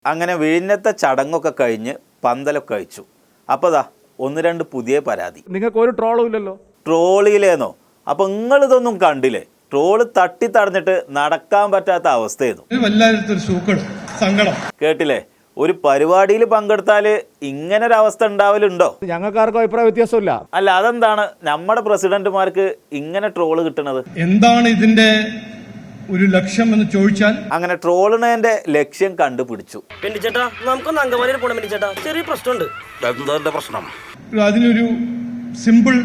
അങ്ങനെ വിഴിഞ്ഞത്തെ ചടങ്ങൊക്കെ കഴിഞ്ഞ് പന്തലൊക്കെ കഴിച്ചു. അപ്പോൾ ദാ ഒന്ന് രണ്ട് പുതിയ പരാതി. നിങ്ങൾക്ക് ഒരു ട്രോളും ഇല്ലല്ലോ. ട്രോളിയിലേന്നോ? അപ്പോൾ നിങ്ങളിതൊന്നും കണ്ടില്ലേ? ട്രോള് തട്ടി തടഞ്ഞിട്ട് നടക്കാൻ പറ്റാത്ത അവസ്ഥയായിരുന്നു. കേട്ടില്ലേ? ഒരു പരിപാടിയിൽ പങ്കെടുത്താൽ ഇങ്ങനൊരവസ്ഥ ഉണ്ടാവലുണ്ടോ? ഞങ്ങൾക്കാർക്കും അഭിപ്രായ വ്യത്യാസമില്ല. അല്ല, അതെന്താണ് നമ്മുടെ പ്രസിഡന്റുമാർക്ക് ഇങ്ങനെ ട്രോള് കിട്ടണത്? എന്താണ് ഇതിന്റെ ഒരു ലക്ഷ്യം എന്ന് ചോദിച്ചാൽ, അങ്ങനെ ട്രോളിനതിന്റെ ലക്ഷ്യം കണ്ടുപിടിച്ചു. ചെറിയ പ്രശ്നമുണ്ട്. അതിനൊരു സിമ്പിൾ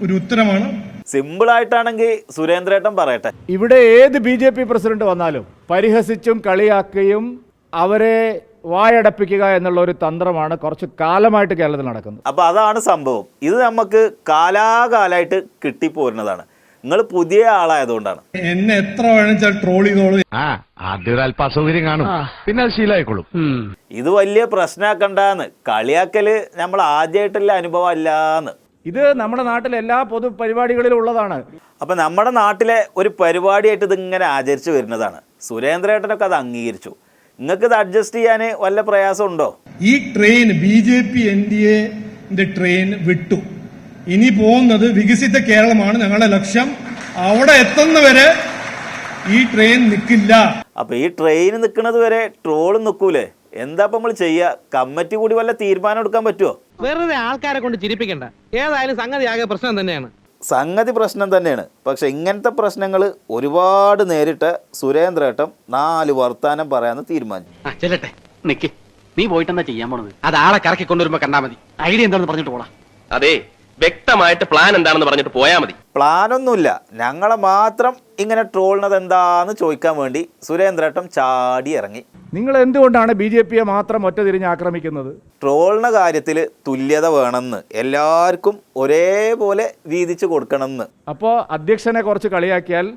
ഒരു ഉത്തരമാണ്. സിമ്പിൾ ആയിട്ടാണെങ്കിൽ സുരേന്ദ്രേട്ടൻ പറയട്ടെ. ഇവിടെ ഏത് BJP പ്രസിഡന്റ് വന്നാലും പരിഹസിച്ചും കളിയാക്കുകയും അവരെ വായടപ്പിക്കുക എന്നുള്ള ഒരു തന്ത്രമാണ് കുറച്ച് കാലമായിട്ട് കേരളത്തിൽ നടക്കുന്നത്. അപ്പോൾ അതാണ് സംഭവം. ഇത് നമുക്ക് കാലാകാലമായിട്ട് കിട്ടിപ്പോരുന്നതാണ്. നിങ്ങൾ പുതിയ ആളായതുകൊണ്ടാണ്. എന്നെ എത്ര വേണമെച്ചാൽ ട്രോൾ ചെയ്തോളൂ. ആദ്യം അല്പ അസൗകര്യം കാണും, പിന്നെ അത് ശീലമായിക്കോളും. ഇത് വലിയ പ്രശ്നമാക്കണ്ടെന്ന്. കളിയാക്കല് നമ്മൾ ആദ്യമായിട്ടുള്ള അനുഭവം അല്ലാന്ന്. ഇത് നമ്മുടെ നാട്ടിലെ എല്ലാ പൊതു പരിപാടികളിലും ഉള്ളതാണ്. അപ്പം നമ്മുടെ നാട്ടിലെ ഒരു പരിപാടിയായിട്ട് ഇതിങ്ങനെ ആചരിച്ചു വരുന്നതാണ്. സുരേന്ദ്രേട്ടനൊക്കെ അത് അംഗീകരിച്ചു. നിങ്ങൾക്ക് ഇത് അഡ്ജസ്റ്റ് ചെയ്യാൻ വല്ല പ്രയാസമുണ്ടോ? ഈ ട്രെയിൻ BJP NDA ട്രെയിൻ വിട്ടു. ഇനി പോകുന്നത് വികസിത കേരളമാണ് ഞങ്ങളുടെ ലക്ഷ്യം. അവിടെ എത്തുന്നവരെ ഈ ട്രെയിൻ നിൽക്കില്ല. അപ്പൊ ഈ ട്രെയിൻ നിൽക്കുന്നത് വരെ ട്രോള് നിൽക്കൂലേ? എന്താ നമ്മൾ ചെയ്യുക? കമ്മിറ്റി കൂടി വല്ല തീരുമാനം എടുക്കാൻ പറ്റുമോ? വെറുതെ ആൾക്കാരെ കൊണ്ട് ചിരിപ്പിക്കണ്ട. ഏതായാലും സംഗതി ആകെ പ്രശ്നം തന്നെയാണ്. സംഗതി പ്രശ്നം തന്നെയാണ്. പക്ഷെ ഇങ്ങനത്തെ പ്രശ്നങ്ങൾ ഒരുപാട് നേരിട്ട് സുരേന്ദ്രേട്ടൻ 4 വർത്താനം പറയാന്ന് തീരുമാനിച്ചു. ചെല്ലട്ടെ, നിക്ക്. നീ പോയിട്ടെന്താ ചെയ്യാൻ പോണത്? അത് ആളെ കറക്കി കൊണ്ടുവരുമ്പോ കണ്ടാ മതി. ഐഡിയ എന്താണെന്ന് പറഞ്ഞിട്ട് പോടാ. അതെ, വ്യക്തമായിട്ട് പ്ലാൻ എന്താണെന്ന് പറഞ്ഞിട്ട് പോയാൽ മതി. പ്ലാനൊന്നുമില്ല. ഞങ്ങളെ മാത്രം ഇങ്ങനെ ട്രോളിനത് എന്താന്ന് ചോദിക്കാൻ വേണ്ടി സുരേന്ദ്രേട്ടൻ ചാടി ഇറങ്ങി. നിങ്ങൾ എന്തുകൊണ്ടാണ് BJPയെ മാത്രം ഒറ്റ തിരിഞ്ഞ് ആക്രമിക്കുന്നത്? ട്രോളിൻ്റെ കാര്യത്തിൽ തുല്യത വേണമെന്ന്, എല്ലാവർക്കും ഒരേപോലെ വീതിച്ച് കൊടുക്കണമെന്ന്. അപ്പോൾ അധ്യക്ഷനെ കുറച്ച് കളിയാക്കിയാൽ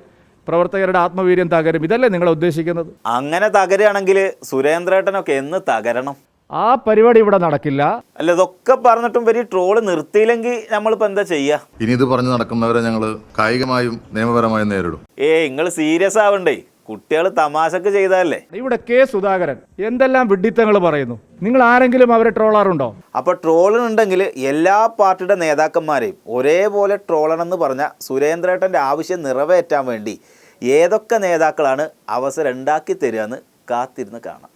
പ്രവർത്തകരുടെ ആത്മവീര്യം തകരും. ഇതല്ലേ നിങ്ങൾ ഉദ്ദേശിക്കുന്നത്? അങ്ങനെ തകരുകയാണെങ്കിൽ സുരേന്ദ്രേട്ടനൊക്കെ എന്ന് തകരണം? ആ പരിപാടി ഇവിടെ നടക്കില്ല. അല്ല, ഇതൊക്കെ പറഞ്ഞിട്ടും വരി ട്രോള് നിർത്തിയില്ലെങ്കിൽ നമ്മളിപ്പോൾ എന്താ ചെയ്യുക? ഇനി ഇത് പറഞ്ഞു നടക്കുന്നവരെ ഞങ്ങൾ കായികമായും നിയമപരമായും നേരിടും. നിങ്ങൾ സീരിയസ് ആവണ്ടേ? കുട്ടികൾ തമാശക്ക് ചെയ്തതല്ലേ. ഇവിടെ സുധാകരൻ എന്തെല്ലാം വിഡ്ഢിത്തങ്ങൾ പറയുന്നു. നിങ്ങൾ ആരെങ്കിലും അവരെ ട്രോളാറുണ്ടോ? അപ്പോൾ ട്രോളിനുണ്ടെങ്കിൽ എല്ലാ പാർട്ടിയുടെ നേതാക്കന്മാരെയും ഒരേപോലെ ട്രോളണമെന്ന് പറഞ്ഞ സുരേന്ദ്രേട്ടൻ്റെ ആവശ്യം നിറവേറ്റാൻ വേണ്ടി ഏതൊക്കെ നേതാക്കളാണ് അവസരം ഉണ്ടാക്കി തരിക എന്ന് കാത്തിരുന്ന് കാണാം.